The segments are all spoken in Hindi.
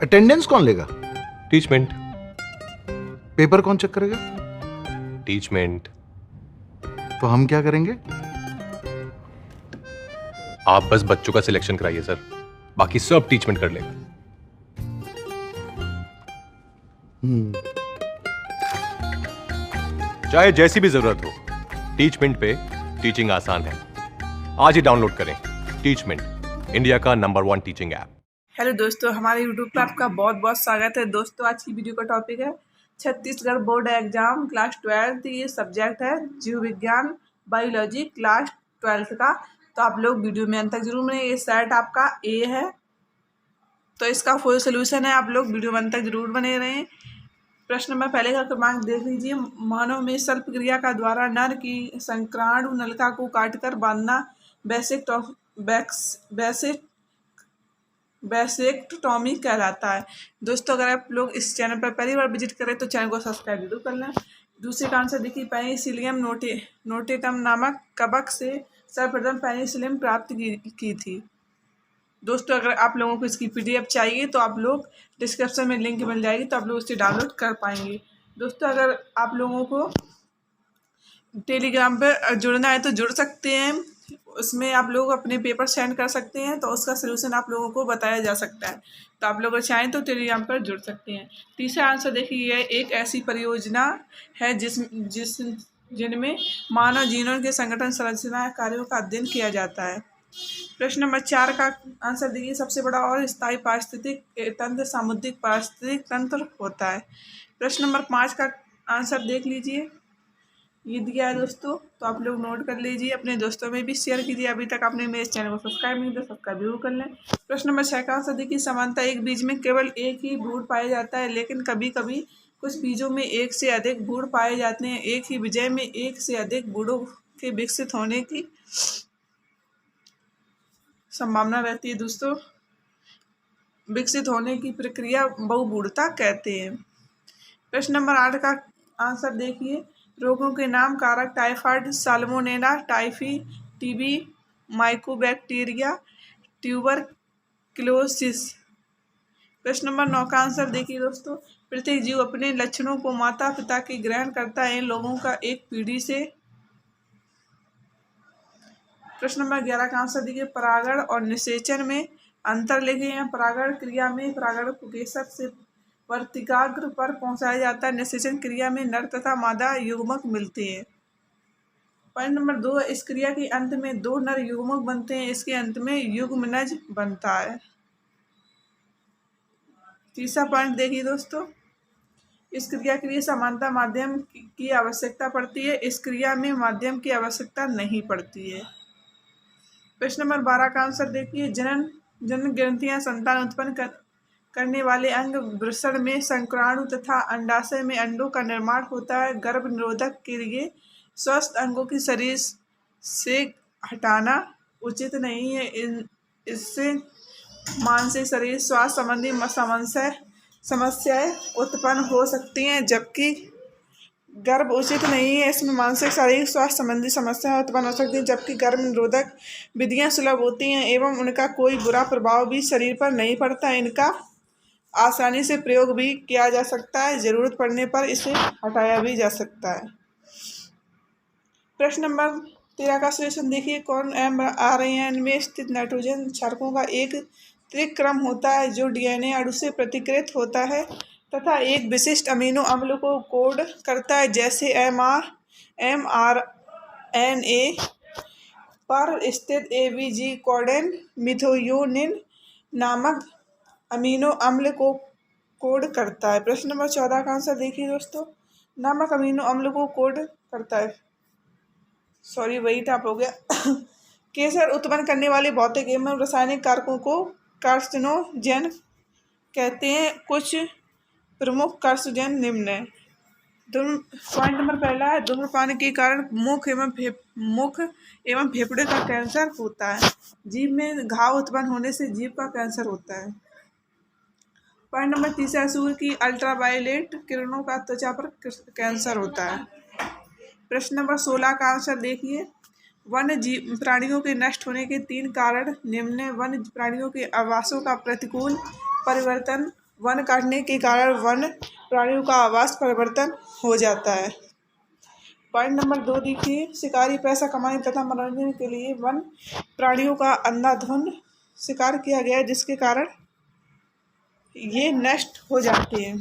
अटेंडेंस कौन लेगा? टीचमेंट। पेपर कौन चेक करेगा? टीचमेंट। तो हम क्या करेंगे? आप बस बच्चों का सिलेक्शन कराइए सर, बाकी सब टीचमेंट कर लेगा। चाहे जैसी भी जरूरत हो, टीचमेंट पे टीचिंग आसान है। आज ही डाउनलोड करें टीचमेंट, इंडिया का नंबर 1 टीचिंग ऐप। हेलो दोस्तों, हमारे यूट्यूब पर आपका बहुत बहुत स्वागत है। दोस्तों, आज की वीडियो का टॉपिक है छत्तीसगढ़ बोर्ड एग्जाम क्लास 12। ये सब्जेक्ट है जीव विज्ञान बायोलॉजी क्लास 12 का। तो आप लोग वीडियो में अंत तक जरूर बने। ये सेट आपका ए है, तो इसका फुल सोल्यूशन है। आप लोग वीडियो में अंत तक जरूर बने रहें। प्रश्न नंबर पहले का क्रमांक देख लीजिए। मानव में सर्प क्रिया का द्वारा नर की संक्राणु नलिका को काटकर बांधना वैसेक्टोमी कहलाता है। दोस्तों, अगर आप लोग इस चैनल पर पहली बार विजिट करें तो चैनल को सब्सक्राइब जरूर कर लें। दूसरे का आंसर देखिए, पेनिसिलियम नोटेटम नामक कवक से सर्वप्रथम पेनिसिलिन प्राप्त की थी। दोस्तों, अगर आप लोगों को इसकी PDF चाहिए तो आप लोग डिस्क्रिप्शन में लिंक मिल जाएगी, तो आप लोग उसे डाउनलोड कर पाएंगे। दोस्तों, अगर आप लोगों को टेलीग्राम पर जुड़ना है तो जुड़ सकते हैं। उसमें आप लोग अपने पेपर सेंड कर सकते हैं, तो उसका सलूशन आप लोगों को बताया जा सकता है। तो आप लोग अगर चाहें तो टेलीग्राम पर जुड़ सकते हैं। तीसरा आंसर देखिए, यह एक ऐसी परियोजना है जिनमें मानव जीनोम के संगठन संरचना कार्यों का अध्ययन किया जाता है। प्रश्न नंबर 4 का आंसर देखिए, सबसे बड़ा और स्थायी पारिस्थितिक तंत्र सामुद्रिक पारिस्थितिक तंत्र होता है। प्रश्न नंबर 5 का आंसर देख लीजिए, ये दिया है दोस्तों, तो आप लोग नोट कर लीजिए, अपने दोस्तों में भी शेयर कीजिए। अभी तक आपने मेरे चैनल को सब्सक्राइब नहीं किया तो सब्सक्राइब जरूर कर लें। प्रश्न नंबर 6 का आंसर देखिए, समानता एक बीज में केवल एक ही भ्रूण पाया जाता है, लेकिन कभी कभी कुछ बीजों में एक से अधिक भ्रूण पाए जाते हैं। एक ही बीज में एक से अधिक भ्रूणों के विकसित होने की संभावना रहती है। दोस्तों, विकसित होने की प्रक्रिया बहुभ्रूणता कहते हैं। प्रश्न नंबर 8 का आंसर देखिए, रोगों के नाम कारक typhoid, salmonella typhi, TB, mycobacteria, tuberculosis. प्रश्न नंबर 9 का आंसर देखिए दोस्तों, प्रत्येक जीव अपने लक्षणों को माता पिता की ग्रहण करता है। इन लोगों का एक पीढ़ी से। प्रश्न नंबर 11 का आंसर देखिए, परागण और निषेचन में अंतर लिखें। परागण क्रिया में परागण को केसर से वर्तिकाग्र पर पहुंचाया जाता है। निषेचन क्रिया में नर तथा मादा युग्मक मिलते हैं। पॉइंट नंबर 2, इस क्रिया के अंत में 2 नर युग्मक बनते हैं। इसके अंत में युग्मनज बनता है। तीसरा पॉइंट देखिए दोस्तों, इस क्रिया के लिए समानता माध्यम की आवश्यकता पड़ती है। इस क्रिया में माध्यम की आवश्यकता नहीं पड़ती है। प्रश्न नंबर 12 का आंसर देखिए, जनन ग्रंथियां संतान उत्पन्न करने वाले अंग। वृषण में शुक्राणु तथा अंडाशय में अंडों का निर्माण होता है। गर्भ निरोधक के लिए स्वस्थ अंगों की शरीर से हटाना उचित नहीं है। इससे मानसिक शरीर स्वास्थ्य संबंधी समस्याएं उत्पन्न हो सकती हैं, जबकि गर्भ उचित नहीं है। इसमें मानसिक शारीरिक स्वास्थ्य संबंधी समस्याएं उत्पन्न हो सकती हैं, जबकि गर्भ निरोधक विधियां सुलभ होती हैं एवं उनका कोई बुरा प्रभाव भी शरीर पर नहीं पड़ता। इनका आसानी से प्रयोग भी किया जा सकता है, जरूरत पड़ने पर इसे हटाया भी जा सकता है। प्रश्न नंबर 13 का सॉल्यूशन देखिए, कौन mRNA में स्थित नाइट्रोजन क्षारकों का एक त्रिक्रम होता है जो DNA अणु से प्रतिकृत होता है तथा एक विशिष्ट अमीनो अम्ल को कोड करता है, जैसे mRNA पर स्थित ABG कोडेन मिथायोनिन नामक अमीनो अम्ल को कोड करता है। प्रश्न नंबर 14 का आंसर देखिए दोस्तों, नामक अमीनो अम्ल को कोड करता है, सॉरी वही टाइप हो गया कैंसर उत्पन्न करने वाले भौतिक एवं रासायनिक कारकों को कार्सिनोजेन कहते हैं। कुछ प्रमुख कार्सिनोजेन निम्न है। पॉइंट नंबर पहला है, धूम्रपान के कारण मुख एवं फेफड़े का कैंसर होता है। जीभ में घाव उत्पन्न होने से जीभ का कैंसर होता है। पॉइंट नंबर 3, सूर्य की अल्ट्रावायलेट किरणों का त्वचा पर कैंसर होता है। प्रश्न नंबर 16 का आंसर देखिए, वन्य प्राणियों के नष्ट होने के 3 कारण निम्न। वन्य प्राणियों के आवासों का प्रतिकूल परिवर्तन, वन काटने के कारण वन प्राणियों का आवास परिवर्तन हो जाता है। पॉइंट नंबर 2 देखिए, शिकारी पैसा कमाने तथा मनोरंजन के लिए वन प्राणियों का अंधाधुंध शिकार किया गया है, जिसके कारण ये नष्ट हो जाते हैं।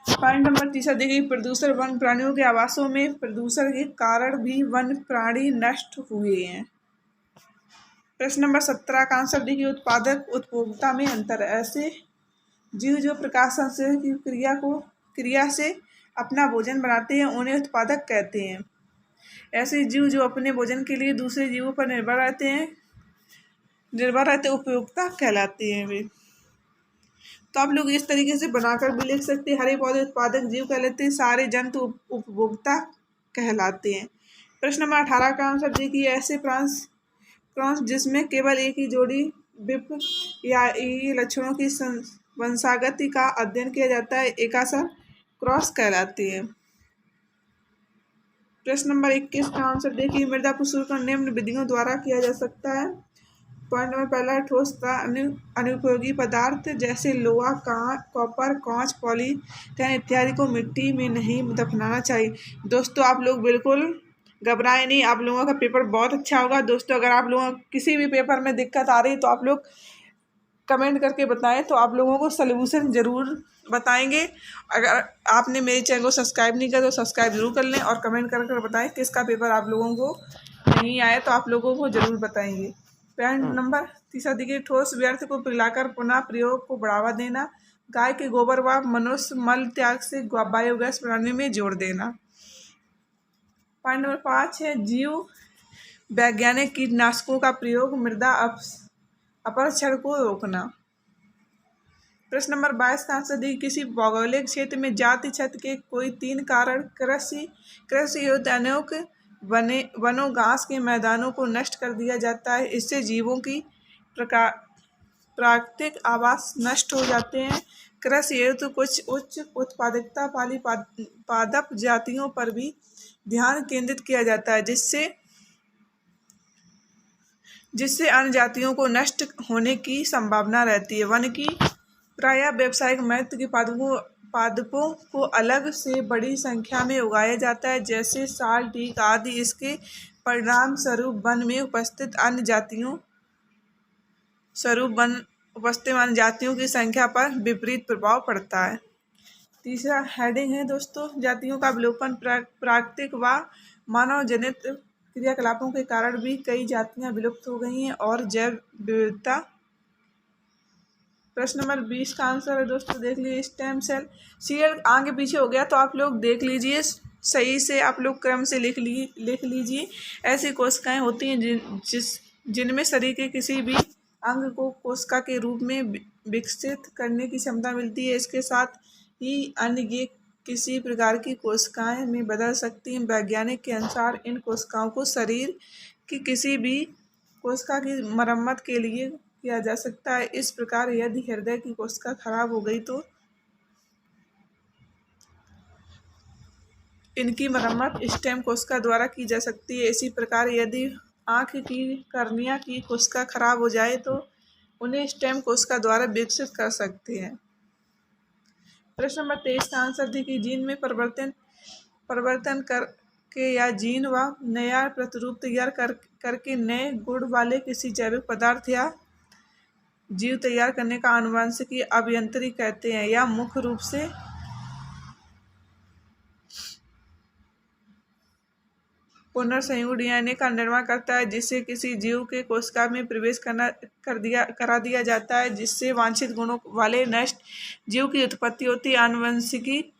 पॉइंट नंबर 3 देखिए, प्रदूषण वन प्राणियों के आवासों में प्रदूषण के कारण भी वन प्राणी नष्ट हुए हैं। प्रश्न नंबर 17 का आंसर देखिए, उत्पादक उपभोक्ता में अंतर। ऐसे जीव जो प्रकाश संश्लेषण की क्रिया से अपना भोजन बनाते हैं उन्हें उत्पादक कहते हैं। ऐसे जीव जो अपने भोजन के लिए दूसरे जीवों पर निर्भर रहते उपभोक्ता कहलाते हैं वे। तो आप लोग इस तरीके से बनाकर भी लिख सकते हैं। हरे पौधे उत्पादक जीव कहलाते हैं, सारे जंतु उपभोक्ता कहलाते हैं। प्रश्न नंबर 18 का आंसर देखिए, ऐसे क्रॉस जिसमें केवल एक ही जोड़ी विप या ई लक्षणों की वंशागति का अध्ययन किया जाता है, एकासर क्रॉस कहलाती है। प्रश्न नंबर 21 का आंसर देखिए, मृदा प्रशुद्धीकरण निम्न विधियों द्वारा किया जा सकता है। पॉइंट नंबर पहला, ठोस तथा अनुपयोगी पदार्थ जैसे लोहा, कॉपर, कांच, पॉलीथीन इत्यादि को मिट्टी में नहीं दफनाना चाहिए। दोस्तों आप लोग बिल्कुल घबराएं नहीं, आप लोगों का पेपर बहुत अच्छा होगा। दोस्तों अगर आप लोगों को किसी भी पेपर में दिक्कत आ रही है तो आप लोग कमेंट करके बताएं, तो आप लोगों को सलूशन ज़रूर बताएंगे। अगर आपने मेरे चैनल को सब्सक्राइब नहीं किया तो सब्सक्राइब जरूर कर लें और कमेंट कर बताएं किसका पेपर आप लोगों को नहीं आया, तो आप लोगों को ज़रूर बताएंगे। पॉइंट नंबर 3 देखिए, ठोस व्यर्थ को पिघलाकर पुनः प्रयोग को बढ़ावा देना। गाय के गोबर व मनुष्य मल त्याग से बायोगैस बनाने में जोड़ देना। पॉइंट नंबर 5 है, जीव वैज्ञानिक कीटनाशकों का प्रयोग मृदा अपरक्षण को रोकना। प्रश्न नंबर 22 का आंसर दी, किसी भौगोलिक क्षेत्र में जाति छत के कोई 3 कारण कृषि उद्यानों के वनों घास के मैदानों को नष्ट कर दिया जाता है। इससे जीवों की प्राकृतिक आवास नष्ट हो जाते हैं। कृषि हेतु कुछ उच्च उत्पादकता वाली पादप जातियों पर भी ध्यान केंद्रित किया जाता है, जिससे अन्य जातियों को नष्ट होने की संभावना रहती है। वन की प्रायः व्यावसायिक महत्व के पादपों को अलग से बड़ी संख्या में उगाया जाता है, जैसे साल, टीक आदि। इसके परिणाम स्वरूप वन में उपस्थित अन्य जातियों की संख्या पर विपरीत प्रभाव पड़ता है। तीसरा हेडिंग है दोस्तों, जातियों का विलोपन। प्राकृतिक व मानव जनित क्रियाकलापों के कारण भी कई जातियां विलुप्त हो गई हैं और जैव विविधता। प्रश्न नंबर 20 का आंसर है दोस्तों, देख लीजिए, स्टेम सेल। सीरियल आगे पीछे हो गया तो आप लोग देख लीजिए, सही से आप लोग क्रम से लिख लीजिए। ऐसी कोशिकाएं होती हैं जिनमें शरीर के किसी भी अंग को कोशिका के रूप में विकसित करने की क्षमता मिलती है। इसके साथ ही अन्य ये किसी प्रकार की कोशिकाएं में बदल सकती हैं। वैज्ञानिक के अनुसार इन कोशिकाओं को शरीर की किसी भी कोशिका की मरम्मत के लिए किया जा सकता है। इस प्रकार यदि हृदय की कोशिका खराब हो गई तो इनकी मरम्मत स्टेम कोशिका द्वारा की जा सकती है। इसी प्रकार यदि आँख की कर्निया की कोशिका खराब हो जाए तो उन्हें स्टेम कोशिका द्वारा विकसित कर सकते हैं। प्रश्न नंबर 23 का आंसर थी कि जीन में परिवर्तन करके या जीन व नया प्रतिरूप तैयार करके नए गुण वाले किसी जैविक पदार्थ या जीव तैयार करने का आनुवंशिकी अभियांत्रिकी कहते हैं। या मुख्य रूप से पुनर्संयुक्त डीएनए का निर्माण करता है, जिससे किसी जीव के कोशिका में प्रवेश करा दिया जाता है, जिससे वांछित गुणों वाले नष्ट जीव की उत्पत्ति होती है। आनुवंशिकी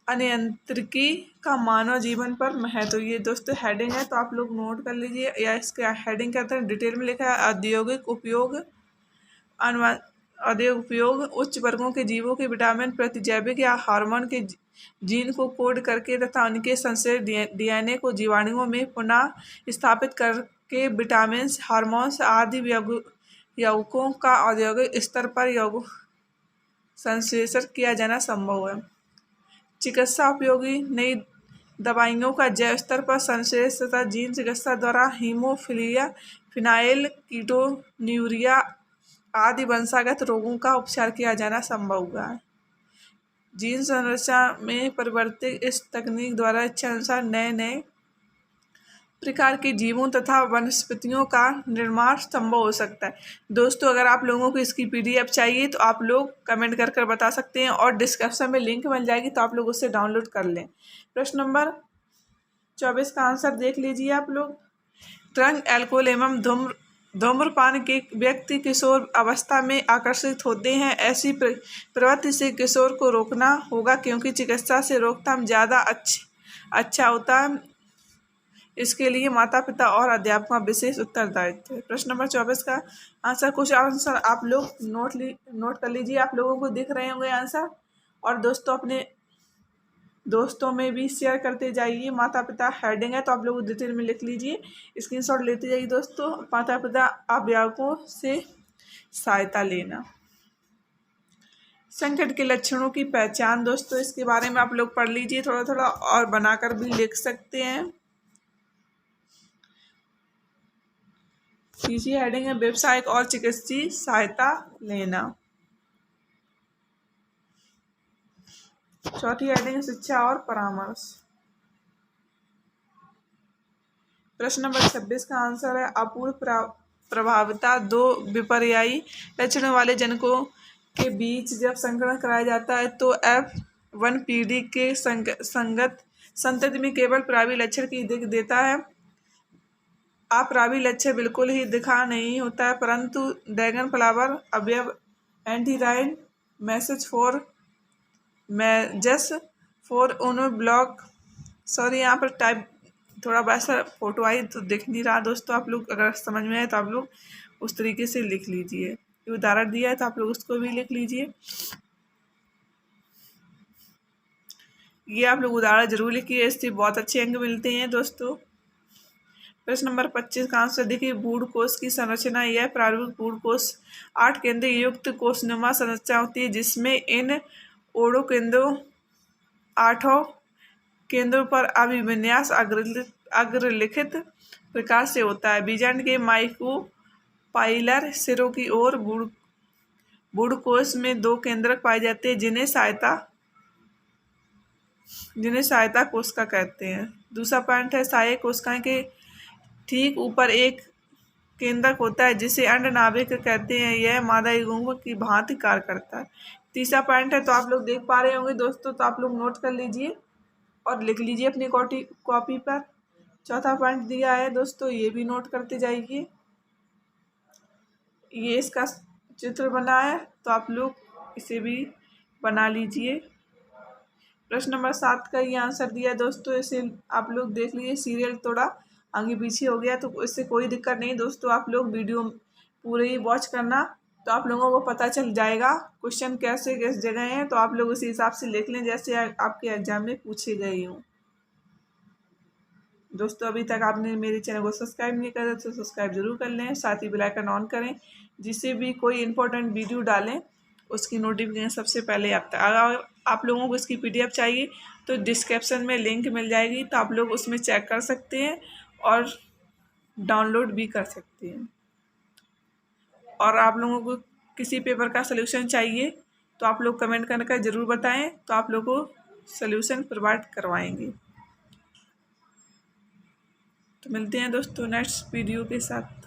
अभियांत्रिकी का मानव जीवन पर महत्व। ये दोस्तों हेडिंग है, तो आप लोग नोट कर लीजिए, या इसका हेडिंग के अंदर डिटेल में लिखा है। औद्योगिक उपयोग उच्च वर्गों के जीवों के विटामिन, प्रतिजैविक या हार्मोन के जीन को कोड करके तथा उनके संश्लेषित डीएनए को जीवाणुओं में पुनः स्थापित करके विटामिन, हार्मोन्स आदि यौगिकों का औद्योगिक स्तर पर संश्लेषण किया जाना संभव है। चिकित्सा उपयोगी नई दवाइयों का जैव स्तर पर संश्लेषण तथा जीन चिकित्सा द्वारा हीमोफिलिया, फिनाइल कीटोन्यूरिया आदि वंशागत रोगों का उपचार किया जाना संभव हुआ है। जीन संरचना में परिवर्तित इस तकनीक द्वारा इच्छानुसार नए नए प्रकार के जीवों तथा वनस्पतियों का निर्माण संभव हो सकता है। दोस्तों, अगर आप लोगों को इसकी PDF चाहिए तो आप लोग कमेंट कर कर बता सकते हैं और डिस्क्रिप्शन में लिंक मिल जाएगी, तो आप लोग उससे डाउनलोड कर लें। प्रश्न नंबर 24 का आंसर देख लीजिए आप लोग। ड्रग, अल्कोहल एवं धूम्रपान के व्यक्ति किशोर अवस्था में आकर्षित होते हैं। ऐसी प्रवृत्ति से किशोर को रोकना होगा, क्योंकि चिकित्सा से रोकथाम ज़्यादा अच्छा होता है। इसके लिए माता पिता और अध्यापकों का विशेष उत्तरदायित्व है। प्रश्न नंबर 24 का आंसर, कुछ आंसर आप लोग नोट कर लीजिए। आप लोगों को दिख रहे होंगे आंसर, और दोस्तों अपने दोस्तों में भी शेयर करते जाइए। माता पिता हेडिंग है तो आप लोग डिटेल में लिख लीजिए, स्क्रीनशॉट लेते जाइए। दोस्तों, माता पिता अभिभावकों से सहायता लेना। संकट के लक्षणों की पहचान, दोस्तों इसके बारे में आप लोग पढ़ लीजिए थोड़ा थोड़ा, और बनाकर भी लिख सकते हैं। तीसरी हेडिंग है व्यवसायिक और चिकित्सीय सहायता लेना। चौथी हेडिंग है शिक्षा और परामर्श। प्रश्न नंबर 26 का आंसर है अपूर्ण प्रभाविता। दो विपर्यायी लक्षणों वाले जनकों के बीच जब संकरण कराया जाता है तो F1 पीढ़ी के संगत संतति में केवल प्रभावी लक्षण की दिख देता है। अप्रभावी लक्षण बिल्कुल ही दिखा नहीं होता है, परंतु ड्रैगन फ्लावर अवयव एंटीराइन मैसेज फॉर उन ब्लॉक। सॉरी, यहाँ पर टाइप थोड़ा वैसा फोटो आई तो दिख नहीं रहा। दोस्तों, आप लोग अगर समझ में आए तो आप लोग उस तरीके से लिख लीजिए। उदाहरण दिया है तो आप लोग उसको भी लिख लीजिए। ये आप लोग उदाहरण जरूर लिखिए, इससे बहुत अच्छे अंक मिलते हैं। दोस्तों, प्रश्न नंबर 25 का आंसर देखिए भ्रूण कोश की संरचना। यह प्रारंभिक भ्रूण कोश 8 केंद्र युक्त कोशनुमा संरचना होती है, जिसमें इन ओडो केंद्रों 8 केंद्रों पर अभिविन्यास अग्रलिखित प्रकार से होता है। बीजांड के माइक्रोपाइलर सिरों की ओर भ्रूण कोश में 2 केंद्रक पाए जाते हैं, जिन्हें सहायता कोशिका कहते हैं। दूसरा पॉइंट है सहायक कोशिकाएं के ठीक ऊपर एक केंद्रक होता है, जिसे अंडनाभिक कहते हैं। यह मादा युग्मक की भांति कार्य करता है। तीसरा पॉइंट है, तो आप लोग देख पा रहे होंगे दोस्तों, तो आप लोग नोट कर लीजिए और लिख लीजिए अपनी कॉपी पर। चौथा पॉइंट दिया है दोस्तों, ये भी नोट करते जाइए। ये इसका चित्र बना है, तो आप लोग इसे भी बना लीजिए। प्रश्न नंबर 7 का ये आंसर दिया है दोस्तों, इसे आप लोग देख लीजिए। सीरियल थोड़ा आगे पीछे हो गया तो इससे कोई दिक्कत नहीं दोस्तों, आप लोग वीडियो पूरे ही वॉच करना, तो आप लोगों को पता चल जाएगा क्वेश्चन कैसे किस जगह हैं। तो आप लोग उसी हिसाब से लिख लें जैसे आपके एग्जाम में पूछे गए हों। दोस्तों, अभी तक आपने मेरे चैनल को सब्सक्राइब नहीं करा तो सब्सक्राइब जरूर कर लें, साथ ही बेल आइकन ऑन करें, जिससे भी कोई इंपॉर्टेंट वीडियो डालें उसकी नोटिफिकेशन सबसे पहले आप तक। अगर आप लोगों को इसकी PDF चाहिए तो डिस्क्रिप्शन में लिंक मिल जाएगी, तो आप लोग उसमें चेक कर सकते हैं और डाउनलोड भी कर सकते हैं। और आप लोगों को किसी पेपर का सलूशन चाहिए तो आप लोग कमेंट करके ज़रूर बताएं, तो आप लोगों को सलूशन प्रोवाइड करवाएंगे। तो मिलते हैं दोस्तों नेक्स्ट वीडियो के साथ।